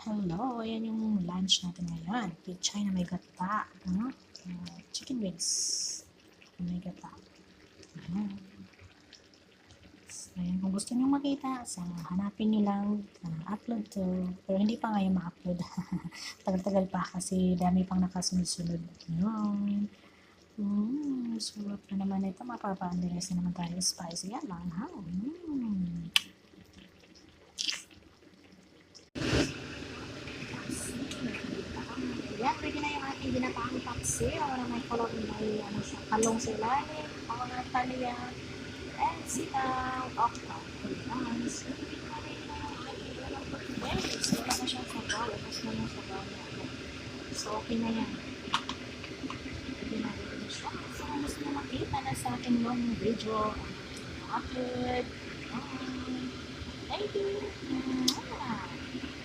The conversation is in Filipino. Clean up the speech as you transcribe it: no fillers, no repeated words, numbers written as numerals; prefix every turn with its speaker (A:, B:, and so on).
A: Hello, ayan yung lunch natin ngayon. Pichay na may gata. Chicken wings na may gata. Ayan. Ayan, kung gusto nyo makita, hanapin nyo lang. Upload to. Pero hindi pa ngayon ma-upload. Tagal-tagal pa kasi dami pang nakasunod-sunod. Ayan. Sarap na naman ito. Mapapa-underes na naman tayo. Spicy yan lang, ha? Yan, pwede na yung ating ginataang paksi or may kulot may talong sa ilalim, mga talya, and sitaw, okra. Ayan, so pwede na rin yung ating ginataang paksi. Wala na siyang sabaw, tapos na yung sabaw niya. So okay na yan. Pwede na rin siya. So kung gusto nyo makita na sa akin yung video, upload. Thank you!